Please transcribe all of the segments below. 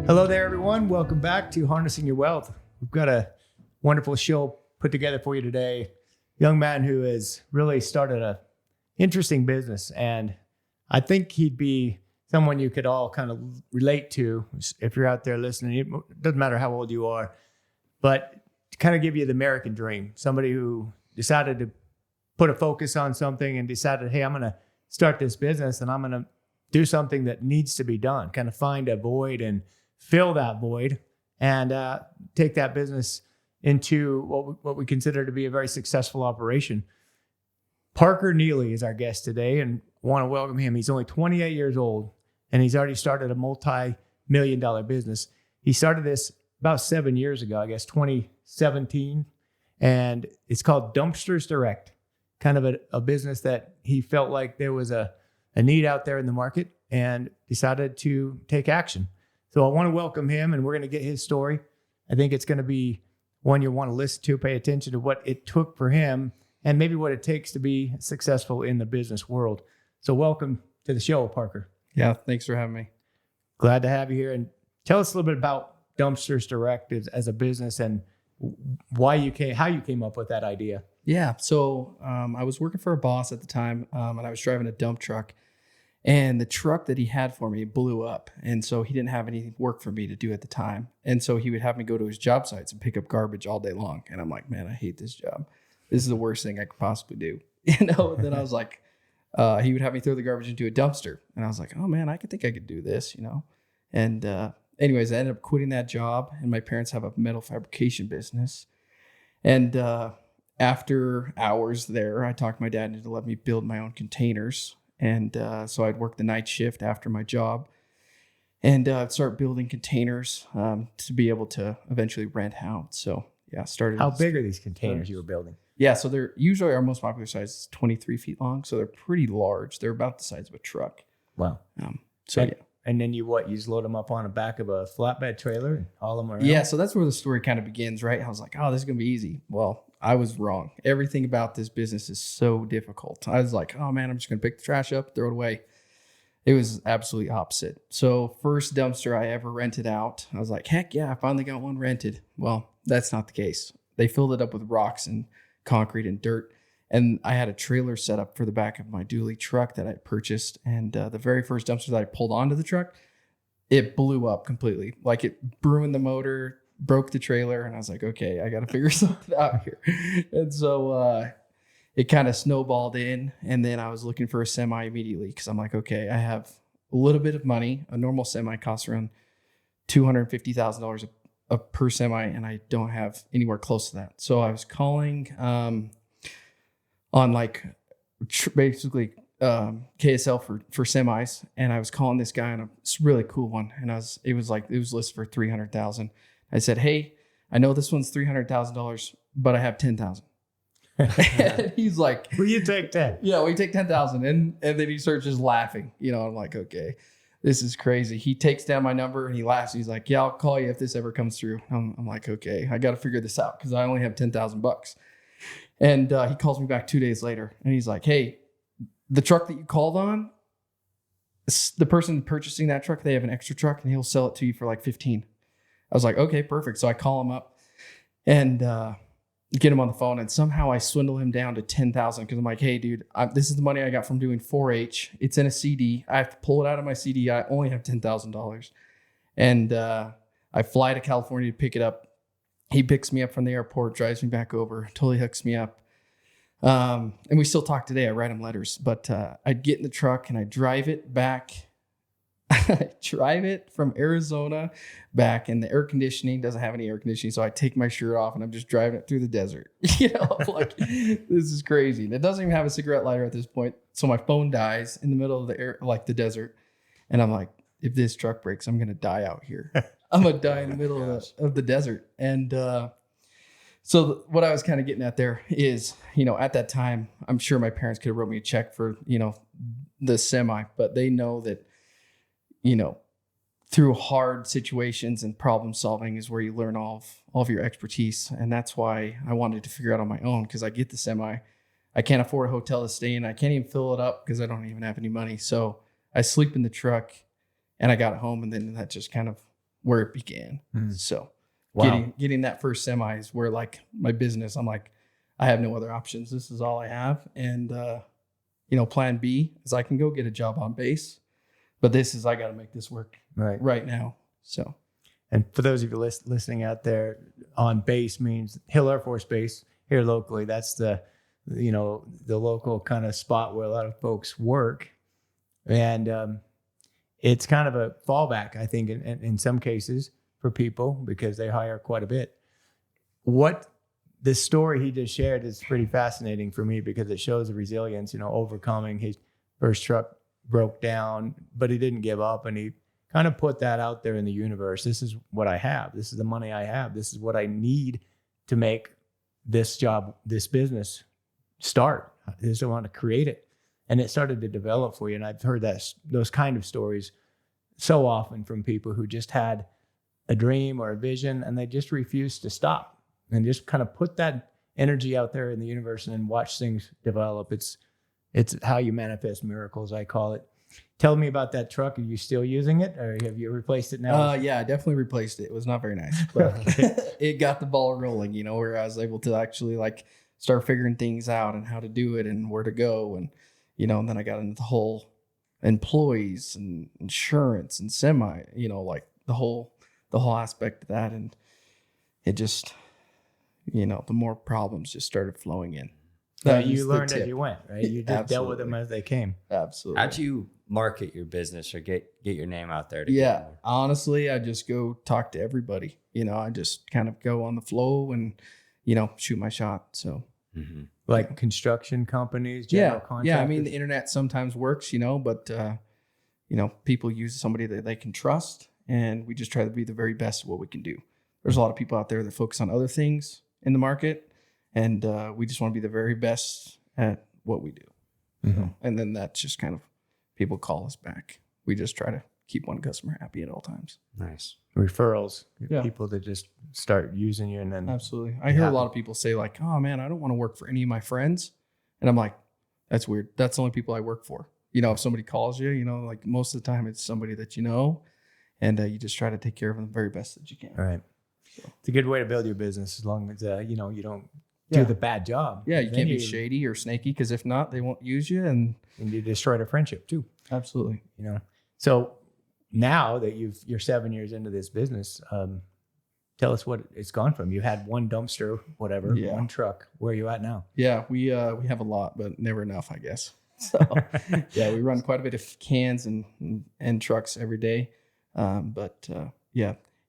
Hello there, everyone. Welcome back to Harnessing Your Wealth. We've got a wonderful show put together for you today. Young man who has really started a interesting business, and I think he'd be someone you could all kind of relate to if you're out there listening. It doesn't matter how old you are, but to kind of give you the American dream, somebody who decided to put a focus on something and decided, hey, I'm going to start this business and I'm going to do something that needs to be done, kind of find a void and fill that void and take that business into what we consider to be a very successful operation. Parker Neeley is our guest today, and I want to welcome him. He's only 28 years old, and he's already started a multi-million-dollar business. He started this about 7 years ago, I guess 2017, and it's called Dumpsters Direct, kind of a business that he felt like there was a need out there in the market and decided to take action. So I want to welcome him, and we're going to get his story. I think it's going to be one you want to listen to, pay attention to what it took for him and maybe what it takes to be successful in the business world. So welcome to the show, Parker. Yeah, thanks for having me. Glad to have you here. And tell us a little bit about Dumpsters Direct as a business and how you came up with that idea. Yeah, so I was working for a boss at the time, and I was driving a dump truck. And the truck that he had for me blew up. And so he didn't have any work for me to do at the time. And so he would have me go to his job sites and pick up garbage all day long. And I'm like, man, I hate this job. This is the worst thing I could possibly do. And then I was like, he would have me throw the garbage into a dumpster. And I was like, oh man, I think I could do this, And anyways, I ended up quitting that job. And my parents have a metal fabrication business. And after hours there, I talked my dad into letting me build my own containers. And so I'd work the night shift after my job and I'd start building containers to be able to eventually rent out. So yeah, started. How big are these containers you were building? Yeah, so they're usually our most popular size is 23 feet long. So they're pretty large. They're about the size of a truck. Wow. And then you just load them up on the back of a flatbed trailer and haul them around? Yeah, so that's where the story kind of begins, right? I was like, oh, this is going to be easy. Well, I was wrong. Everything about this business is so difficult. I was like, oh man, I'm just going to pick the trash up, throw it away. It was absolutely opposite. So first dumpster I ever rented out, I was like, heck yeah, I finally got one rented. Well, that's not the case. They filled it up with rocks and concrete and dirt. And I had a trailer set up for the back of my dually truck that I purchased. And the very first dumpster that I pulled onto the truck, it blew up completely. Like it ruined the motor, broke the trailer. And I was like, okay, I got to figure something out here. And so it kind of snowballed in. And then I was looking for a semi immediately because I'm like, okay, I have a little bit of money. A normal semi costs around $250,000 per semi. And I don't have anywhere close to that. So I was calling on like basically KSL for semis, and I was calling this guy on a really cool one, and it was listed for $300,000. I said, hey, I know this one's $300,000, but I have $10,000. And he's like, will you take 10? Yeah, we take 10,000, and then he starts just laughing. I'm like, okay, this is crazy. He takes down my number and he laughs. He's like, yeah, I'll call you if this ever comes through. I'm like, okay, I got to figure this out because I only have $10,000. And he calls me back 2 days later, and he's like, hey, the truck that you called on, the person purchasing that truck, they have an extra truck, and he'll sell it to you for like 15. I was like, okay, perfect. So I call him up and get him on the phone, and somehow I swindle him down to 10,000 because I'm like, hey, dude, this is the money I got from doing 4-H. It's in a CD. I have to pull it out of my CD. I only have $10,000. And I fly to California to pick it up. He picks me up from the airport, drives me back over, totally hooks me up. And we still talk today. I write him letters, but I'd get in the truck and I drive it back. I drive it from Arizona back, and the air conditioning doesn't have any air conditioning. So I take my shirt off and I'm just driving it through the desert. Like this is crazy. And it doesn't even have a cigarette lighter at this point. So my phone dies in the middle of the desert. And I'm like, if this truck breaks, I'm going to die out here. I'm going to die in the middle of the desert. And so what I was kind of getting at there is, at that time, I'm sure my parents could have wrote me a check for, the semi, but they know that, through hard situations and problem solving is where you learn all of your expertise. And that's why I wanted to figure out on my own, because I get the semi. I can't afford a hotel to stay in. I can't even fill it up because I don't even have any money. So I sleep in the truck, and I got home, and then that just kind of where it began. So Wow. getting that first semi is where like my business, I'm like, I have no other options. This is all I have. And, plan B is I can go get a job on base, but I got to make this work right now. So. And for those of you listening out there, on base means Hill Air Force Base here locally. That's the local kind of spot where a lot of folks work. And it's kind of a fallback, I think, in some cases for people because they hire quite a bit. What this story he just shared is pretty fascinating for me because it shows the resilience, overcoming his first truck broke down, but he didn't give up and he kind of put that out there in the universe. This is what I have. This is the money I have. This is what I need to make this job, this business start. I just want to create it. And it started to develop for you. And I've heard those kind of stories so often from people who just had a dream or a vision and they just refused to stop and just kind of put that energy out there in the universe and then watch things develop. It's how you manifest miracles, I call it. Tell me about that truck. Are you still using it or have you replaced it now? Yeah, I definitely replaced it. It was not very nice, but it got the ball rolling, where I was able to actually like start figuring things out and how to do it and where to go. And, and then I got into the whole employees and insurance and semi, like the whole aspect of that. And it just, the more problems just started flowing in. You learned as you went, right? You just dealt with them as they came. Absolutely. How'd you market your business or get your name out there? Honestly, I just go talk to everybody. I just kind of go on the flow and, shoot my shot. So, like construction companies, general contractors. Yeah. I mean, the internet sometimes works, but people use somebody that they can trust, and we just try to be the very best of what we can do. There's a lot of people out there that focus on other things in the market. And we just want to be the very best at what we do. So, and then that's just kind of people call us back. We just try to keep one customer happy at all times. Nice. Referrals, people that just start using you and then. Absolutely. I hear a lot of people say like, oh man, I don't want to work for any of my friends. And I'm like, that's weird. That's the only people I work for. If somebody calls you, like most of the time it's somebody that and you just try to take care of them the very best that you can. All right. So. It's a good way to build your business as long as, you don't do the bad job. Yeah, you can't be shady or snaky because if not, they won't use you and you destroy their friendship too. Absolutely. So now that you're 7 years into this business, tell us what it's gone from. You had one dumpster, one truck. Where are you at now? Yeah, we have a lot, but never enough, I guess. So we run quite a bit of cans and trucks every day. But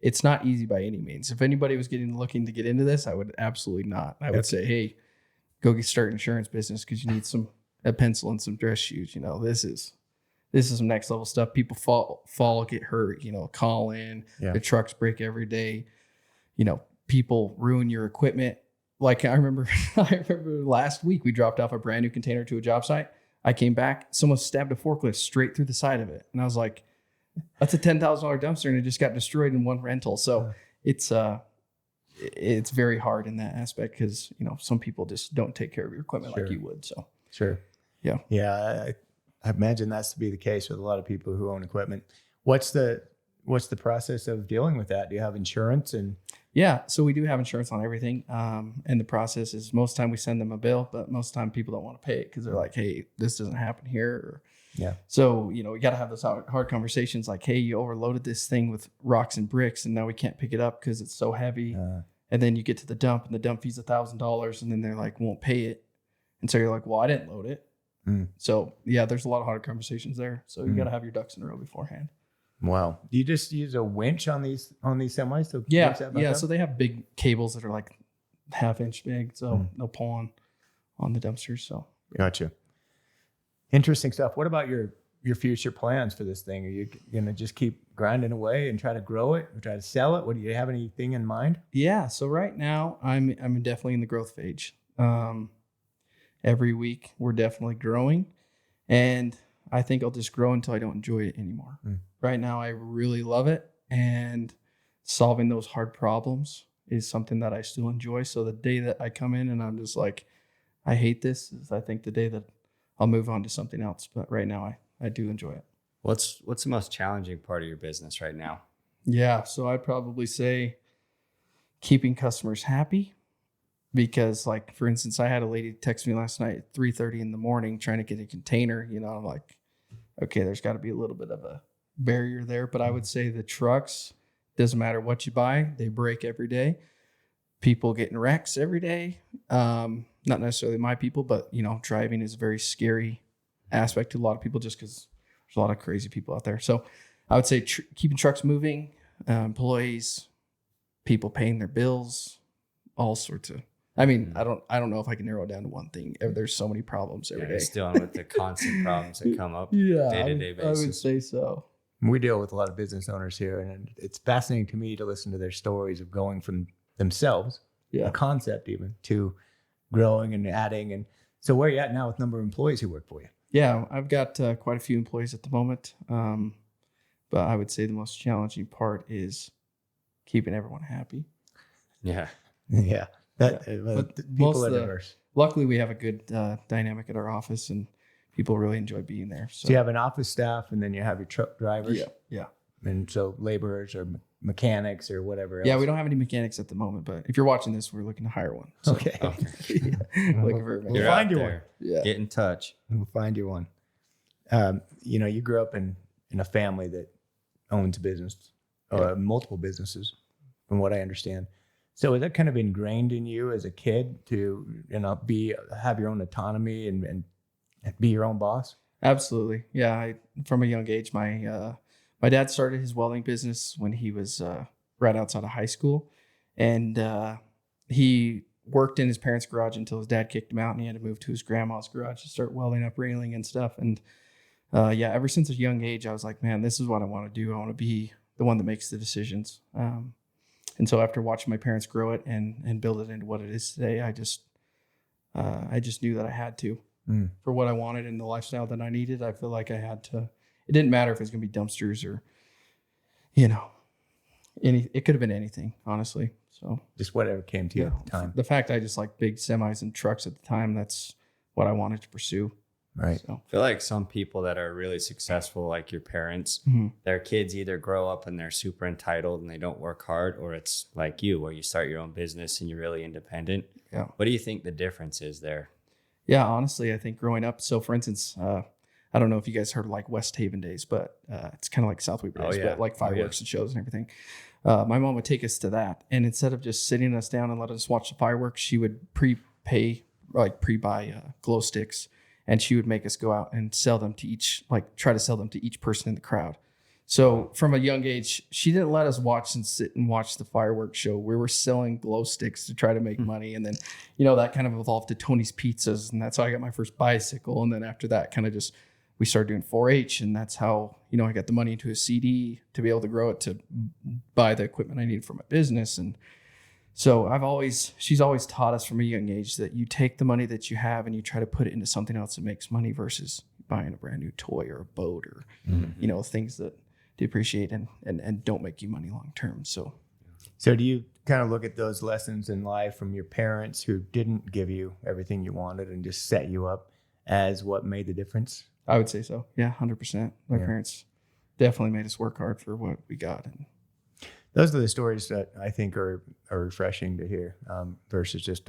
it's not easy by any means. If anybody was looking to get into this, I would absolutely not. I would say, hey, go start an insurance business because you need a pencil and some dress shoes. This is some next level stuff. People fall, get hurt. Call in. The trucks break every day. People ruin your equipment. Like I remember last week we dropped off a brand new container to a job site. I came back, someone stabbed a forklift straight through the side of it, and I was like, that's a $10,000 dumpster and it just got destroyed in one rental. So it's very hard in that aspect because, some people just don't take care of your equipment like you would. So, Yeah. Yeah. I imagine that's to be the case with a lot of people who own equipment. What's the process of dealing with that? Do you have insurance? And yeah, so we do have insurance on everything. And the process is most of the time we send them a bill, but most of the time people don't want to pay it because they're like, hey, this doesn't happen here. So, we got to have those hard conversations like, hey, you overloaded this thing with rocks and bricks and now we can't pick it up because it's so heavy. And then you get to the dump and the dump fee's $1,000 and then they're like, won't pay it. And so you're like, well, I didn't load it. So there's a lot of hard conversations there. So you got to have your ducks in a row beforehand. Wow. Do you just use a winch on these semis? To Yeah. So they have big cables that are like half-inch big. So they'll pull on the dumpsters. So Gotcha. Interesting stuff. What about your future plans for this thing? Are you going to just keep grinding away and try to grow it or try to sell it? Do you have anything in mind? Yeah. So right now I'm definitely in the growth phase. Every week we're definitely growing, and I think I'll just grow until I don't enjoy it anymore. Right now I really love it, and solving those hard problems is something that I still enjoy. So the day that I come in and I'm just like, I hate this, is I think the day that I'll move on to something else. But right now I do enjoy it. What's the most challenging part of your business right now? Yeah. So I'd probably say keeping customers happy, because like, for instance, I had a lady text me last night at 3:30 in the morning trying to get a container. I'm like, okay, there's got to be a little bit of a barrier there. But I would say the trucks, doesn't matter what you buy, they break every day. People getting wrecks every day. Not necessarily my people, but driving is a very scary aspect to a lot of people, just because there's a lot of crazy people out there. So I would say keeping trucks moving, employees, people paying their bills, all sorts of. I mean, I don't know if I can narrow it down to one thing. There's so many problems every day. Just dealing with the constant problems that come up Yeah, day-to-day basis. I would say so. We deal with a lot of business owners here, and it's fascinating to me to listen to their stories of going from themselves, a concept even, to growing and adding. And so where are you at now with number of employees who work for you? Yeah, I've got quite a few employees at the moment. But I would say the most challenging part is keeping everyone happy. Yeah. Yeah. But People are diverse. Luckily, we have a good dynamic at our office, and people really enjoy being there. So you have an office staff, and then you have your truck drivers. Yeah. And so laborers or mechanics or whatever else. Yeah, we don't have any mechanics at the moment, but if you're watching this, we're looking to hire one. So. Okay. Looking for a mechanic. You're find out you there. one. Yeah. Get in touch. We'll find you one. You grew up in a family that owns a business, multiple businesses, from what I understand. So is that kind of ingrained in you as a kid to have your own autonomy and be your own boss? Absolutely. Yeah. From a young age, my dad started his welding business when he was right outside of high school, and he worked in his parents' garage until his dad kicked him out, and he had to move to his grandma's garage to start welding up railing and stuff. And ever since a young age, I was like, man, this is what I want to do. I want to be the one that makes the decisions. And so after watching my parents grow it and build it into what it is today, I just knew that I had to for what I wanted and the lifestyle that I needed. I feel like I had to. It didn't matter if it was going to be dumpsters or, it could have been anything, honestly. So just whatever came to you at the time. The fact I just liked big semis and trucks at the time, that's what I wanted to pursue. Right. So. I feel like some people that are really successful, like your parents, their kids either grow up and they're super entitled and they don't work hard, or it's like you, where you start your own business and you're really independent. Yeah. What do you think the difference is there? Yeah, honestly, I think growing up. So, for instance, I don't know if you guys heard of like West Haven Days, but it's kind of like Southweek Days, but like fireworks and shows and everything. My mom would take us to that, and instead of just sitting us down and let us watch the fireworks, she would pre-buy glow sticks. And she would make us go out and sell them to try to sell them to each person in the crowd. So from a young age, she didn't let us sit and watch the fireworks show. We were selling glow sticks to try to make money. And then, that kind of evolved to Tony's Pizzas. And that's how I got my first bicycle. And then after that, we started doing 4-H. And that's how, I got the money into a CD to be able to grow it, to buy the equipment I needed for my business. And so she's always taught us from a young age that you take the money that you have and you try to put it into something else that makes money versus buying a brand new toy or a boat or, things that depreciate and don't make you money long term. So do you kind of look at those lessons in life from your parents who didn't give you everything you wanted and just set you up as what made the difference? I would say so. Yeah, 100%. My parents definitely made us work hard for what we got. And those are the stories that I think are refreshing to hear versus just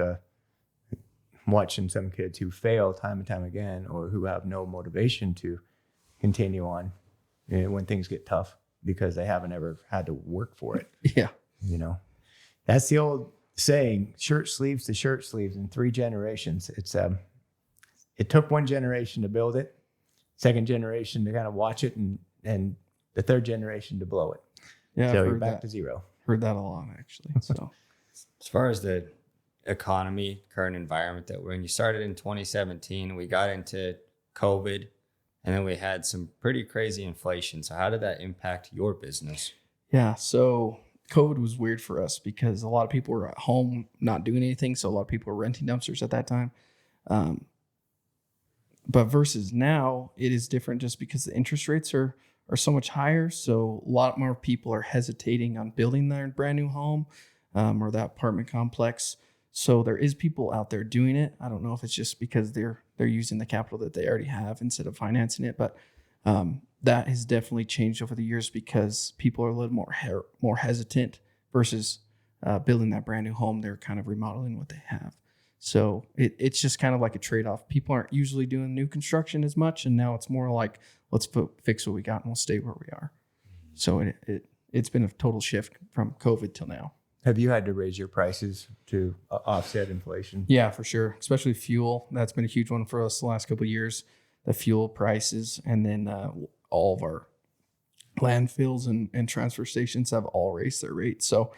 watching some kids who fail time and time again, or who have no motivation to continue on when things get tough because they haven't ever had to work for it. Yeah. That's the old saying, shirt sleeves to shirt sleeves in 3 generations. It took 1 generation to build it, 2nd generation to kind of watch it, and the 3rd generation to blow it. Yeah, so you're back to 0. Heard that a lot, actually. So, as far as the economy, current environment that we're in, you started in 2017, we got into COVID, and then we had some pretty crazy inflation. So how did that impact your business? Yeah, so COVID was weird for us because a lot of people were at home not doing anything. So a lot of people were renting dumpsters at that time. But versus now, it is different just because the interest rates are so much higher. So a lot more people are hesitating on building their brand new home or that apartment complex. So there is people out there doing it. I don't know if it's just because they're using the capital that they already have instead of financing it. But that has definitely changed over the years because people are a little more hesitant versus building that brand new home. They're kind of remodeling what they have. So it's just kind of like a trade-off. People aren't usually doing new construction as much, and now it's more like, let's fix what we got and we'll stay where we are. So it's been a total shift from COVID till now. Have you had to raise your prices to offset inflation? Yeah, for sure. Especially fuel. That's been a huge one for us the last couple of years. The fuel prices, and then all of our landfills and transfer stations have all raised their rates. So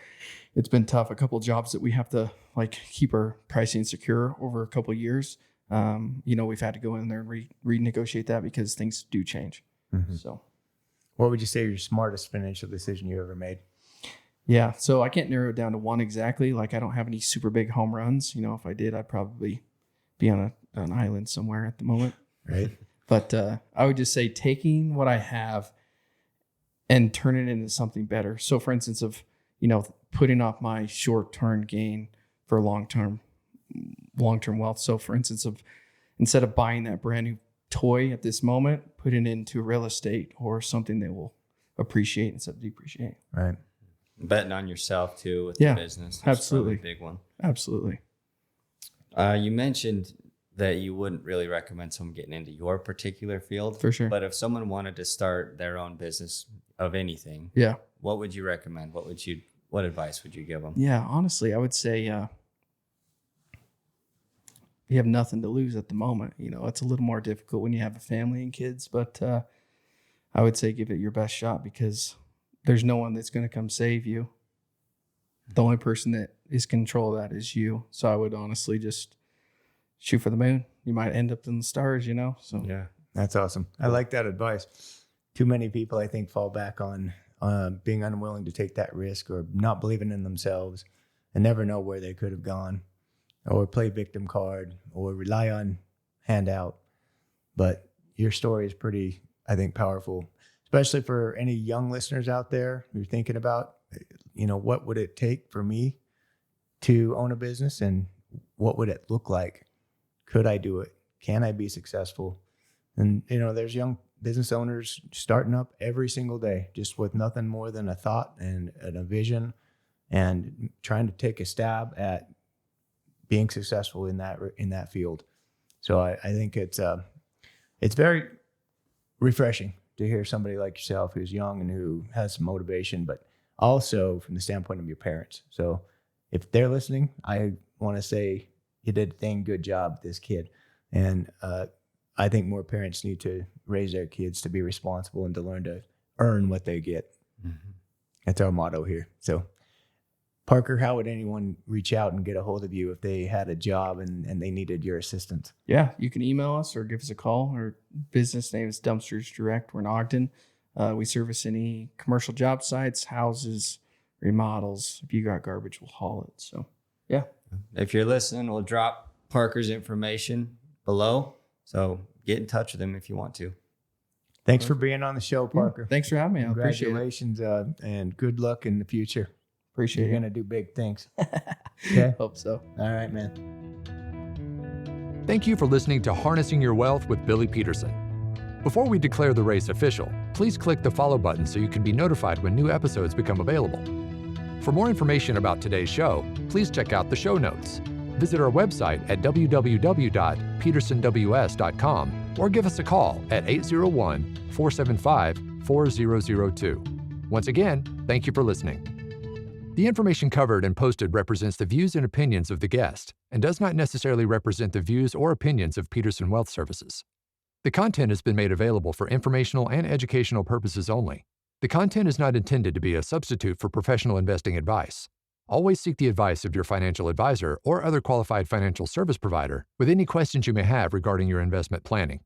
it's been tough. A couple of jobs that we have to like keep our pricing secure over a couple of years. We've had to go in there and renegotiate that because things do change. Mm-hmm. So what would you say your smartest financial decision you ever made? Yeah, so I can't narrow it down to one exactly. Like I don't have any super big home runs. If I did, I'd probably be on an island somewhere at the moment. Right. But I would just say taking what I have and turning it into something better. So for instance of, putting off my short-term gain for long-term wealth. So for instance of instead of buying that brand new toy at this moment, put it into real estate or something that will appreciate instead of depreciate. Right. Betting on yourself too with the business. That's absolutely. A big one. Absolutely. You mentioned that you wouldn't really recommend someone getting into your particular field. For sure. But if someone wanted to start their own business of anything, what would you recommend? What advice would you give them? Yeah, honestly, I would say you have nothing to lose at the moment. It's a little more difficult when you have a family and kids, but I would say give it your best shot because there's no one that's going to come save you. The only person that is control of that is you. So I would honestly just shoot for the moon. You might end up in the stars, So yeah, that's awesome. I like that advice. Too many people, I think, fall back on being unwilling to take that risk or not believing in themselves and never know where they could have gone or play victim card or rely on handout. But your story is pretty, I think, powerful, especially for any young listeners out there who are thinking about, what would it take for me to own a business and what would it look like? Could I do it? Can I be successful? And, there's young business owners starting up every single day, just with nothing more than a thought and a vision and trying to take a stab at being successful in that field. So I think it's very refreshing to hear somebody like yourself who's young and who has some motivation, but also from the standpoint of your parents. So if they're listening, I want to say you did a dang good job with this kid. And I think more parents need to raise their kids to be responsible and to learn to earn what they get. Mm-hmm. That's our motto here. So Parker, how would anyone reach out and get a hold of you if they had a job and they needed your assistance? Yeah, you can email us or give us a call. Our business name is Dumpsters Direct. We're in Ogden. We service any commercial job sites, houses, remodels. If you got garbage, we'll haul it. So, yeah. If you're listening, we'll drop Parker's information below. So get in touch with him if you want to. Thanks for being on the show, Parker. Thanks for having me. I appreciate it. Congratulations and good luck in the future. Appreciate it. You're going to do big things. Okay? Hope so. All right, man. Thank you for listening to Harnessing Your Wealth with Billy Peterson. Before we declare the race official, please click the follow button so you can be notified when new episodes become available. For more information about today's show, please check out the show notes. Visit our website at www.petersonws.com or give us a call at 801-475-4002. Once again, thank you for listening. The information covered and posted represents the views and opinions of the guest and does not necessarily represent the views or opinions of Peterson Wealth Services. The content has been made available for informational and educational purposes only. The content is not intended to be a substitute for professional investing advice. Always seek the advice of your financial advisor or other qualified financial service provider with any questions you may have regarding your investment planning.